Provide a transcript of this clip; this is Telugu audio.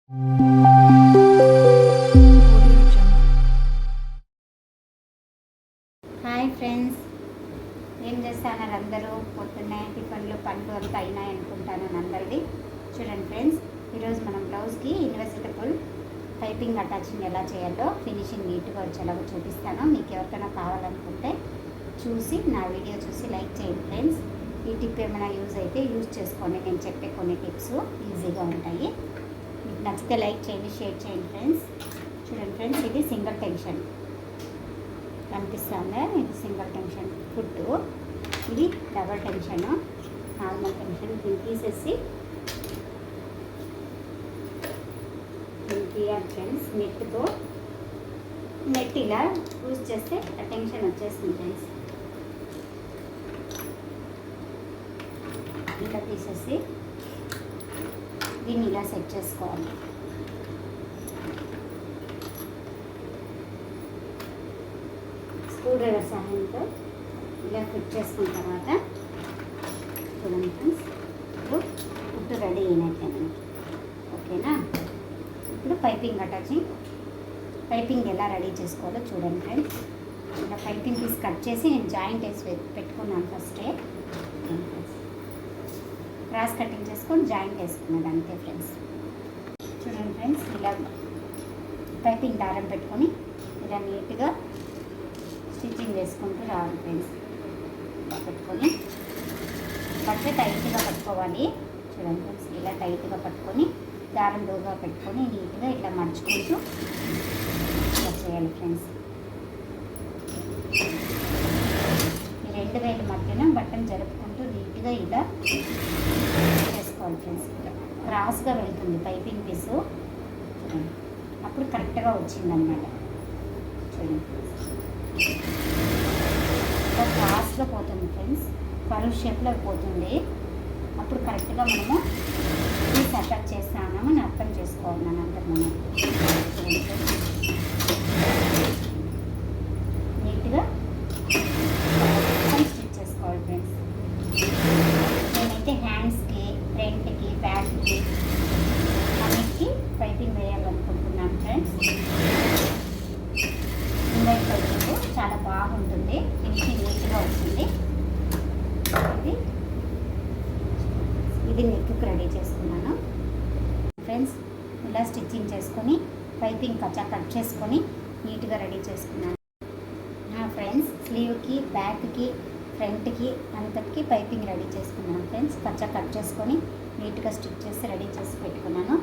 హాయ్ ఫ్రెండ్స్, ఏం చేస్తున్నారు అందరూ? పొద్దున్నే టిఫిన్లు పండ్లు అంతా అయినాయి అనుకుంటాను అందరిది. చూడండి ఫ్రెండ్స్, ఈరోజు మనం బ్లౌజ్కి ఇన్వెస్టబుల్ పైపింగ్ అటాచింగ్ ఎలా చేయాలో ఫినిషింగ్ నీట్గా వచ్చేలాగా చూపిస్తాను. మీకు ఎవరికైనా కావాలనుకుంటే చూసి నా వీడియో చూసి లైక్ చేయండి ఫ్రెండ్స్. ఈ టిప్ ఏమైనా యూజ్ అయితే యూజ్ చేసుకోండి. నేను చెప్పే కొన్ని టిప్స్ ఈజీగా ఉంటాయి. మీకు నచ్చితే లైక్ చేయండి, షేర్ చేయండి ఫ్రెండ్స్. చూడండి ఫ్రెండ్స్, ఇది సింగిల్ టెన్షన్ కనిపిస్తుందా? ఇది సింగిల్ టెన్షన్ ఫుడ్, ఇది డబల్ టెన్షన్, నార్మల్ టెన్షన్. దీన్ని తీసేసి తీయాలి ఫ్రెండ్స్. నెట్ ఇలా యూజ్ చేస్తే ఆ టెన్షన్ వచ్చేస్తుంది ఫ్రెండ్స్. ఇలా తీసేసి దీన్ని ఇలా సెట్ చేసుకోవాలి. స్క్రూ డ్రైవర్ సహాయంతో ఇలా ఫిట్ చేసుకున్న తర్వాత చూడండి ఫ్రెండ్స్, ఇప్పుడు ఫుడ్ రెడీ అయినట్లే మనకి. ఓకేనా? ఇప్పుడు పైపింగ్ ఎలా రెడీ చేసుకోవాలో చూడండి ఫ్రెండ్స్. ఇలా పైపింగ్ తీసి కట్ చేసి నేను జాయింట్ వేసి పెట్టుకున్నాను ఫస్టే. క్రాస్ కటింగ్ చేసుకొని జాయింట్ వేసుకున్నది అంతే ఫ్రెండ్స్. చూడండి ఫ్రెండ్స్, ఇలా పైపింగ్ దారం పెట్టుకొని ఇలా నీట్గా స్టిచ్చింగ్ వేసుకుంటూ రావాలి ఫ్రెండ్స్. ఇలా పెట్టుకొని పట్టే టైట్గా పట్టుకోవాలి. చూడండి ఫ్రెండ్స్, ఇలా టైట్గా పట్టుకొని దారం లోగా పెట్టుకొని నీట్గా ఇట్లా మర్చుకుంటూ ఇలా చేయాలి ఫ్రెండ్స్. ఈ రెండు వేల మధ్యన బట్టను జరుపుకుంటూ నీట్గా ఇలా చేసుకోవాలి ఫ్రెండ్స్. క్రాస్గా వెళ్తుంది పైపింగ్ పీసు, అప్పుడు కరెక్ట్గా వచ్చిందన్నమాట. చూడండి, ఇలా క్రాస్గా పోతుంది ఫ్రెండ్స్, కర్వ్ షేప్లో పోతుంది. అప్పుడు కరెక్ట్గా మనము పీస్ అటాచ్ చేస్తామని అర్థం చేసుకోవాలి. నన్ను అంతా మనం నీట్గా స్టిచ్ చేసుకోవాలి ఫ్రెండ్స్. నేనైతే హ్యాండ్స్కి, ఫ్రంట్కి, బ్యాక్కి అన్నిటికీ పైపింగ్ వేయాలనుకుంటున్నాను ఫ్రెండ్స్. ఇన్వైట్ పైపింగ్ చాలా బాగుంటుంది, ఫినిషింగ్ నీట్గా వస్తుంది. ఇది నెక్కి రెడీ చేసుకున్నాను ఫ్రెండ్స్. ఇలా స్టిచ్చింగ్ చేసుకొని పైపింగ్ కట్ చేసుకొని నీట్గా రెడీ చేసుకున్నాను ఫ్రెండ్స్. స్లీవ్కి, బ్యాక్కి, ఫ్రంట్కి అంతటికి పైపింగ్ రెడీ చేసుకున్నాను ఫ్రెండ్స్. కట్ చేసుకొని నీట్గా స్టిచ్ చేసి రెడీ చేసి పెట్టుకున్నాను.